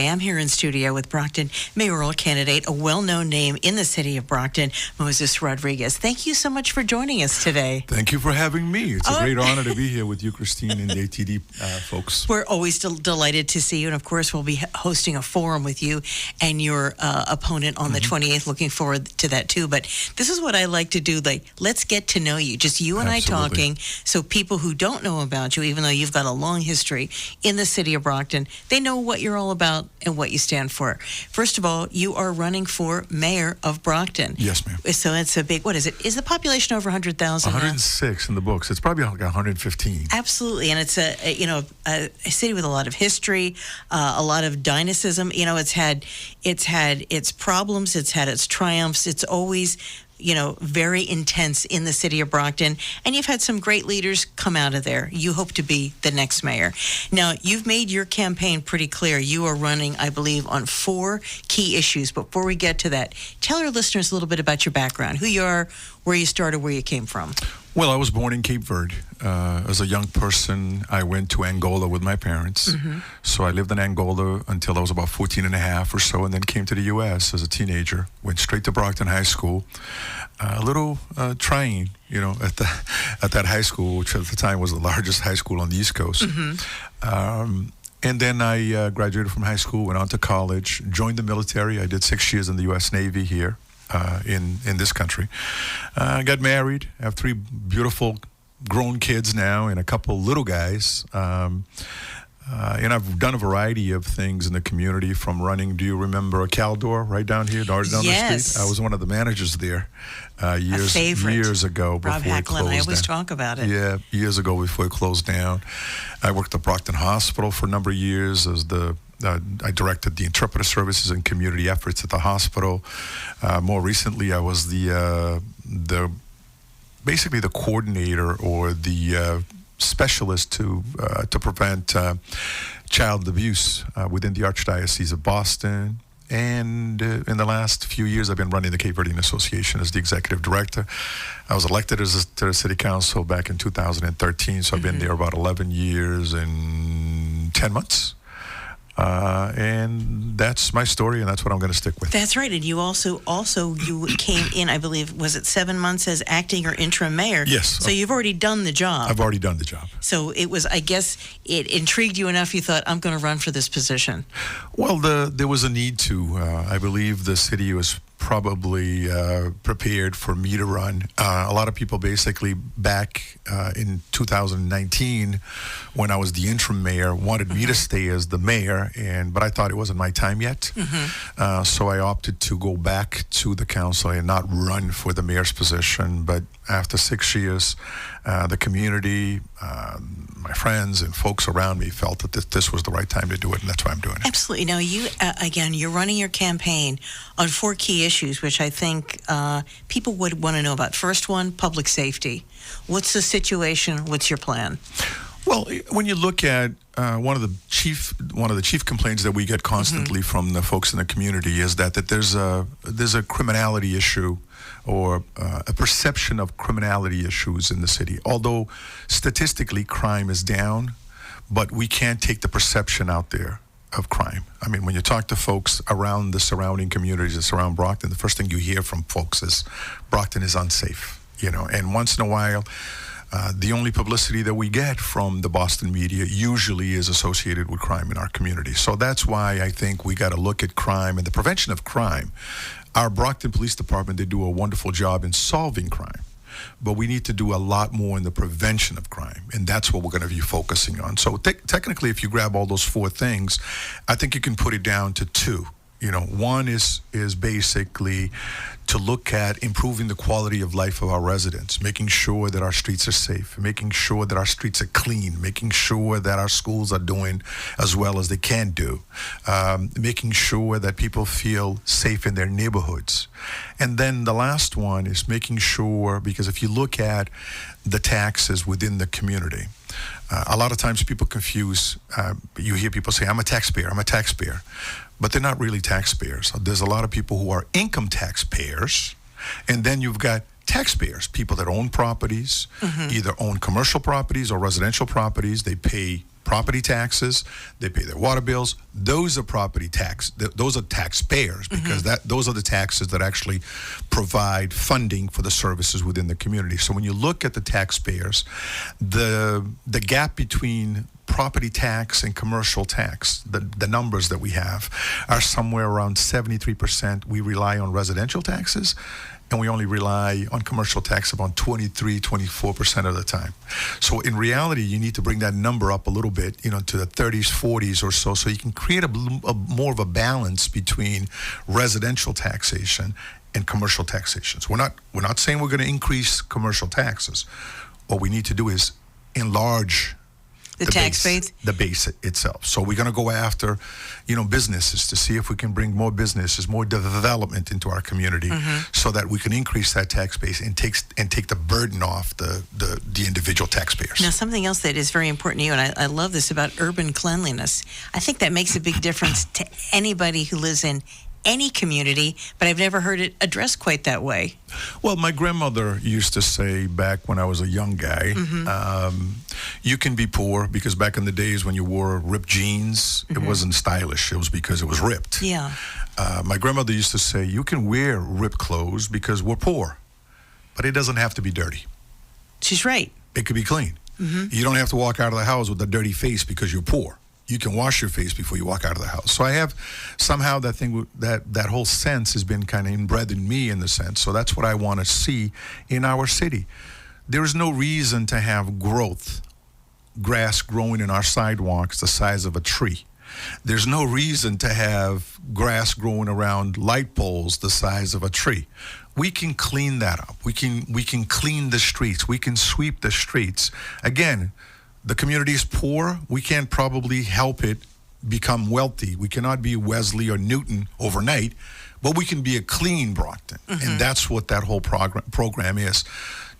I'm here in studio with Brockton mayoral candidate, a well-known name in the city of Brockton, Moises Rodrigues. Thank you so much for joining us today. Thank you for having me. It's a great honor to be here with you, Christine, and the WATD folks. We're always delighted to see you, and of course we'll be hosting a forum with you and your opponent on the 28th. Looking forward to that too. But this is what I like to do, let's get to know you, just you and Absolutely. I talking, so people who don't know about you, even though you've got a long history in the city of Brockton, they know what you're all about and what you stand for. First of all, you are running for mayor of Brockton. Yes, ma'am. So it's a big, what is it? Is the population over 100,000? 106 in the books. It's probably like 115. Absolutely, and it's a city with a lot of history, a lot of dynamism. It's had its problems, it's had its triumphs. It's always very intense in the city of Brockton, and you've had some great leaders come out of there. You hope to be the next mayor. Now, you've made your campaign pretty clear. You are running, I believe, on 4 key issues. Before we get to that, tell our listeners a little bit about your background, who you are, where you started, where you came from. Well, I was born in Cape Verde. As a young person, I went to Angola with my parents. So I lived in Angola until I was about 14 and a half or so, and then came to the U.S. as a teenager. Went straight to Brockton High School. A little trying, at that high school, which at the time was the largest high school on the East Coast. And then I graduated from high school, went on to college, joined the military. I did 6 years in the U.S. Navy here. In this country. I got married. I have 3 beautiful grown kids now and a couple little guys. And I've done a variety of things in the community, from running, do you remember Caldor right down here, down the street? I was one of the managers there years ago before Rob it Hacklin, closed I always down. talk about it. Yeah, years ago before it closed down. I worked at Brockton Hospital for a number of years as I directed the interpreter services and community efforts at the hospital. More recently, I was basically the coordinator or the specialist to prevent child abuse within the Archdiocese of Boston. And in the last few years, I've been running the Cape Verdean Association as the executive director. I was elected to the city council back in 2013, so I've been there about 11 years and 10 months. And that's my story, and that's what I'm going to stick with. That's right. And you also you came in, I believe, was it 7 months as acting or interim mayor? Yes. So you've already done the job. I've already done the job. So it was, I guess, it intrigued you enough, you thought, I'm going to run for this position. Well, there was a need to. I believe the city was probably prepared for me to run. A lot of people basically back in 2019, when I was the interim mayor, wanted me to stay as the mayor, but I thought it wasn't my time yet. So I opted to go back to the council and not run for the mayor's position. But after 6 years, the community, my friends and folks around me felt that this was the right time to do it, and that's why I'm doing it. Absolutely. Now, you, again, you're running your campaign on 4 key issues, which I think people would want to know about. First one, public safety. What's the situation? What's your plan? Well, when you look at one of the chief complaints that we get constantly from the folks in the community is that there's a criminality issue, or a perception of criminality issues in the city. Although statistically crime is down, but we can't take the perception out there of crime. I mean, when you talk to folks around the surrounding communities that surround Brockton, the first thing you hear from folks is Brockton is unsafe, and once in a while, the only publicity that we get from the Boston media usually is associated with crime in our community. So that's why I think we got to look at crime and the prevention of crime. Our Brockton Police Department, they do a wonderful job in solving crime, but we need to do a lot more in the prevention of crime, and that's what we're going to be focusing on. So technically, if you grab all those 4 things, I think you can put it down to 2. One is basically to look at improving the quality of life of our residents, making sure that our streets are safe, making sure that our streets are clean, making sure that our schools are doing as well as they can do, making sure that people feel safe in their neighborhoods. And then the last one is making sure, because if you look at the taxes within the community, a lot of times people confuse, you hear people say, I'm a taxpayer, but they're not really taxpayers. There's a lot of people who are income taxpayers, and then you've got taxpayers, people that own properties, either own commercial properties or residential properties. They pay property taxes, they pay their water bills. Those are property tax. Those are taxpayers because those are the taxes that actually provide funding for the services within the community. So when you look at the taxpayers, the gap between property tax and commercial tax, the numbers that we have are somewhere around 73%. We rely on residential taxes, and we only rely on commercial tax about 24% of the time. So in reality, you need to bring that number up a little bit, to the 30s, 40s or so you can create a more of a balance between residential taxation and commercial taxations. We're not saying we're going to increase commercial taxes. What we need to do is enlarge the tax base? The base itself. So we're going to go after, businesses to see if we can bring more businesses, more development into our community so that we can increase that tax base and take the burden off the individual taxpayers. Now, something else that is very important to you, and I love this about urban cleanliness. I think that makes a big difference to anybody who lives in any community, but I've never heard it addressed quite that way. Well, my grandmother used to say back when I was a young guy, you can be poor because back in the days when you wore ripped jeans, it wasn't stylish. It was because it was ripped. Yeah. My grandmother used to say, you can wear ripped clothes because we're poor, but it doesn't have to be dirty. She's right. It could be clean. You don't have to walk out of the house with a dirty face because you're poor. You can wash your face before you walk out of the house. So I have somehow that thing, that whole sense has been kind of inbred in me in the sense. So that's what I want to see in our city. There is no reason to have grass growing in our sidewalks the size of a tree. There's no reason to have grass growing around light poles the size of a tree. We can clean that up. We can clean the streets. We can sweep the streets. Again, the community is poor. We can't probably help it become wealthy. We cannot be Wesley or Newton overnight, but we can be a clean Brockton. And that's what that whole program is.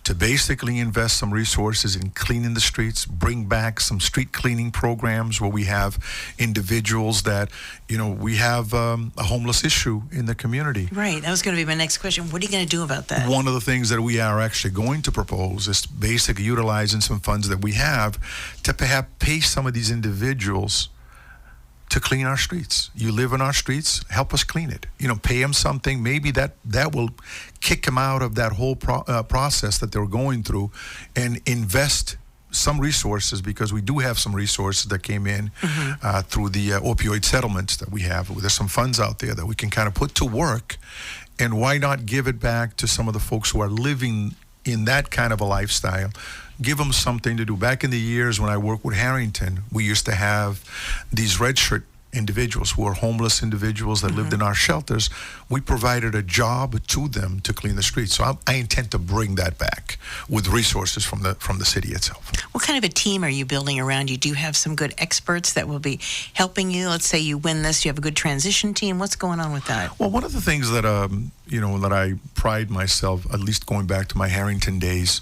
To basically invest some resources in cleaning the streets, bring back some street cleaning programs where we have individuals that, we have a homeless issue in the community. Right. That was going to be my next question. What are you going to do about that? One of the things that we are actually going to propose is basically utilizing some funds that we have to perhaps pay some of these individuals to clean our streets. You live in our streets, help us clean it. Pay them something. Maybe that will kick them out of that whole process that they're going through and invest some resources, because we do have some resources that came in through the opioid settlements that we have. There's some funds out there that we can kind of put to work, and why not give it back to some of the folks who are living in that kind of a lifestyle. Give them something to do. Back in the years when I worked with Harrington, we used to have these red shirt individuals who are homeless individuals that lived in our shelters. We provided a job to them to clean the streets. So I intend to bring that back with resources from the city itself. What kind of a team are you building around you? Do you have some good experts that will be helping you? Let's say you win this, you have a good transition team. What's going on with that? Well, one of the things that that I pride myself, at least going back to my Harrington days,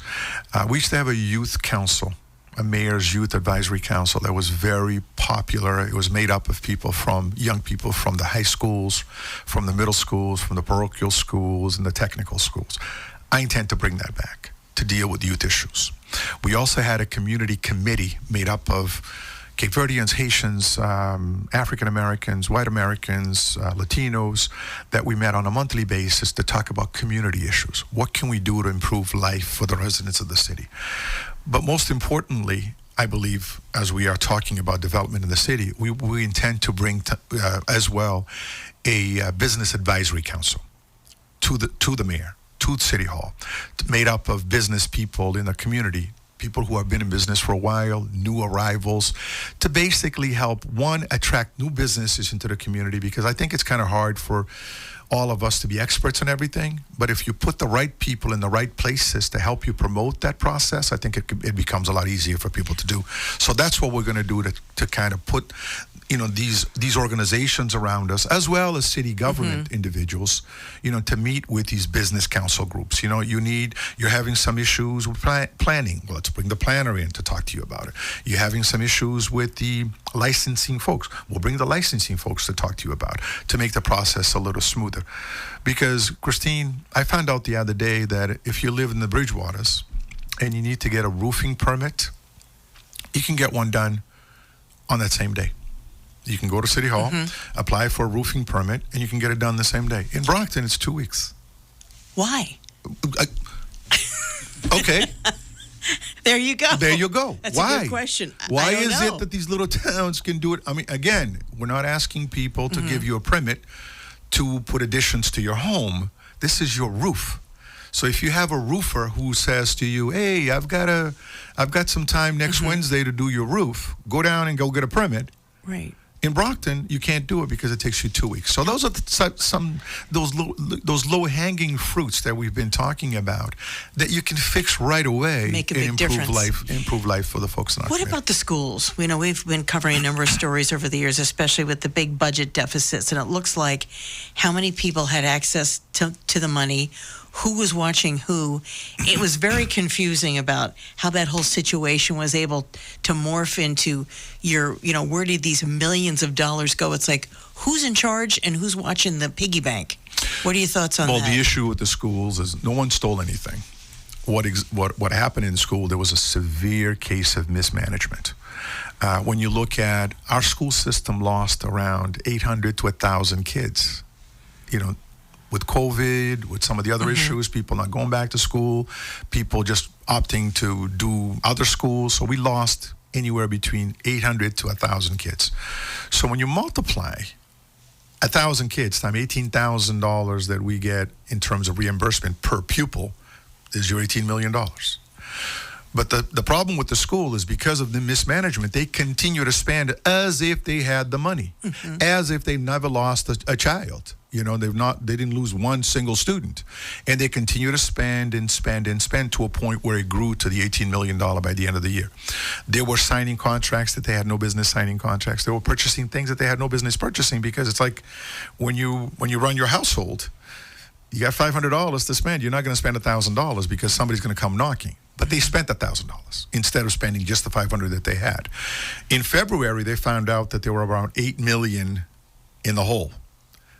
we used to have a youth council, a mayor's youth advisory council that was very popular. It was made up of young people from the high schools, from the middle schools, from the parochial schools, and the technical schools. I intend to bring that back to deal with youth issues. We also had a community committee made up of Cape Verdeans, Haitians, African Americans, white Americans, Latinos, that we met on a monthly basis to talk about community issues. What can we do to improve life for the residents of the city? But most importantly, I believe, as we are talking about development in the city, we intend to bring as well a business advisory council to the mayor, to City Hall, made up of business people in the community, people who have been in business for a while, new arrivals, to basically help, one, attract new businesses into the community, because I think it's kind of hard for all of us to be experts in everything, but if you put the right people in the right places to help you promote that process, I think it becomes a lot easier for people to do. So that's what we're going to do to kind of put these organizations around us, as well as city government individuals, to meet with these business council groups. You're having some issues with planning. Well, let's bring the planner in to talk to you about it. You're having some issues with the licensing folks. We'll bring the licensing folks to talk to you about it, to make the process a little smoother. Because, Christine, I found out the other day that if you live in the Bridgewaters and you need to get a roofing permit, you can get one done on that same day. You can go to City Hall, apply for a roofing permit, and you can get it done the same day. In Brockton, it's 2 weeks. Why? Okay. There you go. There you go. That's Why? a good question. Why I don't is know. it that these little towns can do it? I mean, again, we're not asking people to give you a permit to put additions to your home. This is your roof. So if you have a roofer who says to you, "Hey, I've got some time next Wednesday to do your roof," go down and go get a permit. Right. In Brockton, you can't do it because it takes you 2 weeks. So those are those low-hanging fruits that we've been talking about that you can fix right away. Make a big difference. Improve life for the folks in our community. What about the schools? You know, we've been covering a number of stories over the years, especially with the big budget deficits, and it looks like how many people had access to the money, who was watching who. It was very confusing about how that whole situation was able to morph into where did these millions of dollars go? It's like, who's in charge and who's watching the piggy bank? What are your thoughts on that? Well, the issue with the schools is no one stole anything. What happened in school, there was a severe case of mismanagement. When you look at our school system, lost around 800 to 1,000 kids. With COVID, with some of the other issues, people not going back to school, people just opting to do other schools. So we lost anywhere between 800 to 1,000 kids. So when you multiply 1,000 kids times $18,000 that we get in terms of reimbursement per pupil, is your $18 million. But the problem with the school is because of the mismanagement, they continue to spend as if they had the money, as if they never lost a child. They didn't lose one single student. And they continue to spend and spend and spend to a point where it grew to the $18 million by the end of the year. They were signing contracts that they had no business signing contracts. They were purchasing things that they had no business purchasing, because it's like when you run your household, you got $500 to spend. You're not going to spend $1,000 because somebody's going to come knocking. But they spent $1,000 instead of spending just the $500 that they had. In February, they found out that they were around $8 million in the hole.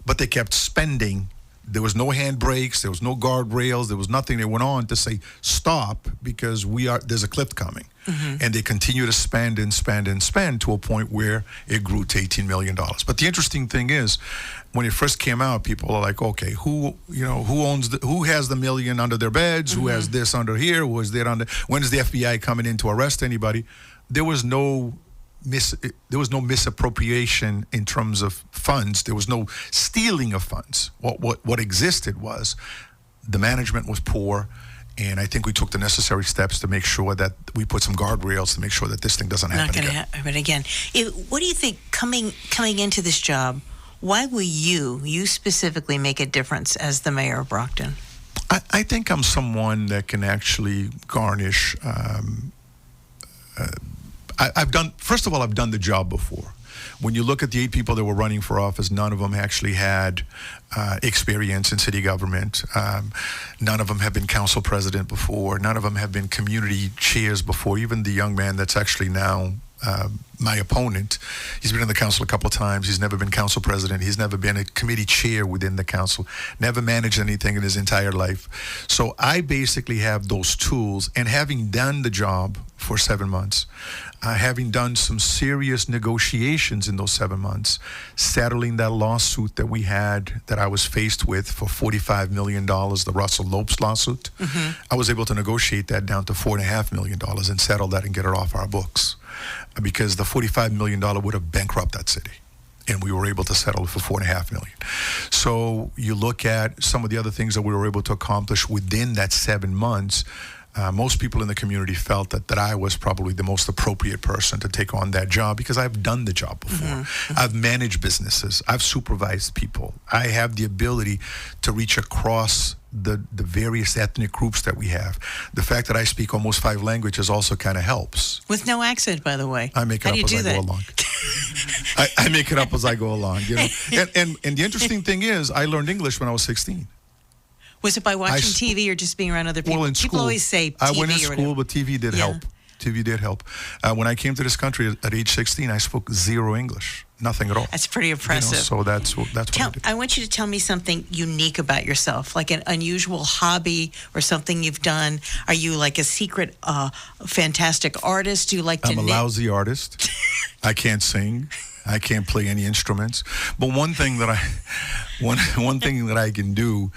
But they kept spending. There was no handbrakes. There was no guardrails. There was nothing. They went on to say, stop, because there's a cliff coming. And they continue to spend and spend and spend to a point where it grew to $18 million. But the interesting thing is, when it first came out, people are like, okay, who has the million under their beds? Who has this under here? Who is that under? When is the FBI coming in to arrest anybody? There was no misappropriation in terms of funds. There was no stealing of funds. What existed was the management was poor, and I think we took the necessary steps to make sure that we put some guardrails to make sure that this thing doesn't happen again. Not going to happen again. What do you think coming into this job? Why will you specifically make a difference as the mayor of Brockton? I think I'm someone that can actually garnish. I've done the job before. When you look at the 8 people that were running for office, none of them actually had experience in city government. None of them have been council president before. None of them have been community chairs before. Even the young man that's actually now my opponent, he's been in the council a couple of times. He's never been council president. He's never been a committee chair within the council, never managed anything in his entire life. So I basically have those tools, and having done the job for 7 months, having done some serious negotiations in those 7 months, settling that lawsuit that we had, that I was faced with for $45 million, the Russell Lopes lawsuit, I was able to negotiate that down to $4.5 million and settle that and get it off our books, because the $45 million would have bankrupted that city. And we were able to settle it for $4.5 million. So you look at some of the other things that we were able to accomplish within that 7 months. Most people in the community felt that I was probably the most appropriate person to take on that job, because I've done the job before. I've managed businesses. I've supervised people. I have the ability to reach across the various ethnic groups that we have. The fact that I speak almost 5 languages also kind of helps. With no accent, by the way. I make it up as I go along. I make it up as I go along. And the interesting thing is, I learned English when I was 16. Was it by watching TV or just being around other people? Well, in school, people always say TV I went in or school, whatever. but TV did help. TV did help. When I came to this country at age 16, I spoke zero English, nothing at all. That's pretty impressive. So that's what I did. I want you to tell me something unique about yourself, like an unusual hobby or something you've done. Are you like a secret, fantastic artist? Do you like to I'm a lousy artist. I can't sing. I can't play any instruments. But one thing that I can do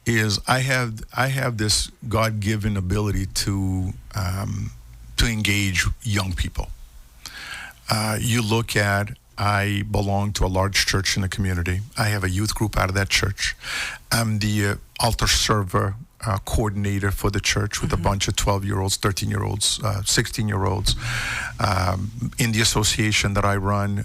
is I have this God-given ability to engage young people. You look at, I belong to a large church in the community. I have a youth group out of that church. I'm the altar server coordinator for the church with a bunch of 12-year-olds, 13-year-olds, 16-year-olds. In the association that I run,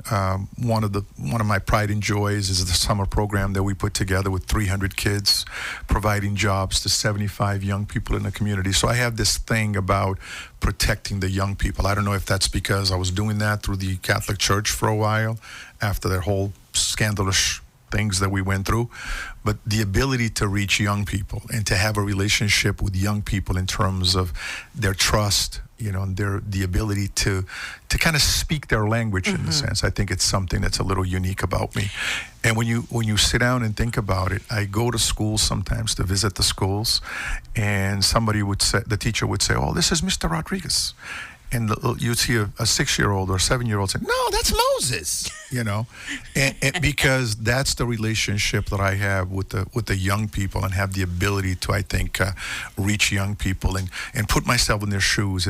one of my pride and joys is the summer program that we put together with 300 kids, providing jobs to 75 young people in the community. So I have this thing about protecting the young people. I don't know if that's because I was doing that through the Catholic Church for a while after their whole scandalous things that we went through, but the ability to reach young people and to have a relationship with young people in terms of their trust, and the ability to kind of speak their language in a sense. I think it's something that's a little unique about me. And when you sit down and think about it, I go to schools sometimes to visit the schools, and the teacher would say, "Oh, this is Mr. Rodrigues." And you'd see a 6-year-old or 7-year-old say, "No, that's Moses," and because that's the relationship that I have with the young people, and have the ability to, I think, reach young people and put myself in their shoes.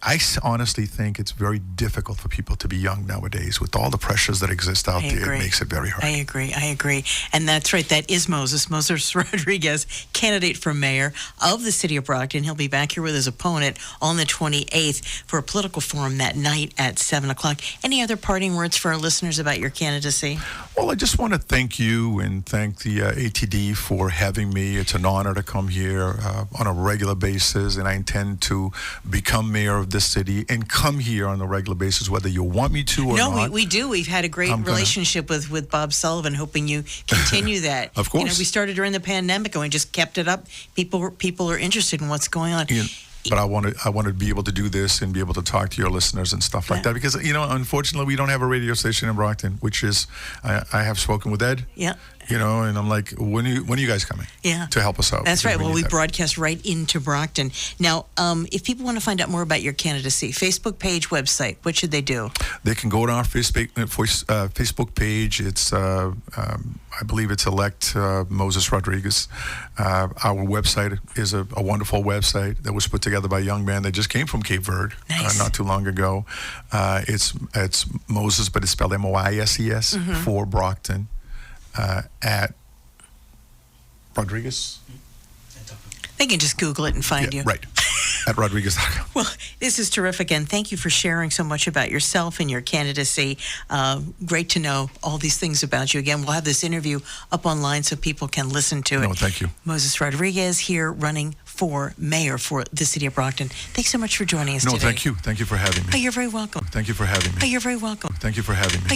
I honestly think it's very difficult for people to be young nowadays with all the pressures that exist out there. It makes it very hard. I agree. And that's right. That is Moises Rodrigues, candidate for mayor of the city of Brockton. He'll be back here with his opponent on the 28th for a political forum that night at 7 o'clock. Any other parting words for our listeners about your candidacy? Well, I just want to thank you and thank the ATD for having me. It's an honor to come here on a regular basis, and I intend to become mayor of this city and come here on a regular basis, whether you want me to or not. No, we do. We've had a great relationship with Bob Sullivan, hoping you continue that. Of course. We started during the pandemic and we just kept it up. People are interested in what's going on. Yeah. But I want to be able to do this and be able to talk to your listeners and stuff like that, because unfortunately we don't have a radio station in Brockton, which is I have spoken with Ed. Yeah. And I'm like, when are you guys coming? Yeah. To help us out? That's right. Well, we broadcast right into Brockton. Now, if people want to find out more about your candidacy, Facebook page, website, what should they do? They can go to our Facebook page. It's I believe it's Elect Moises Rodrigues. Our website is a wonderful website that was put together by a young man that just came from Cape Verde not too long ago. It's Moises, but it's spelled Moises for Brockton. At Rodrigues. They can just Google it and find you. Right. At Rodrigues.com. Well, this is terrific, and thank you for sharing so much about yourself and your candidacy. Great to know all these things about you. Again, we'll have this interview up online so people can listen to it. No, thank you. Moises Rodrigues here running for mayor for the city of Brockton. Thanks so much for joining us today. No, thank you. Thank you for having me. Oh, you're very welcome. Thank you for having me. Oh, you're very welcome. Thank you for having me.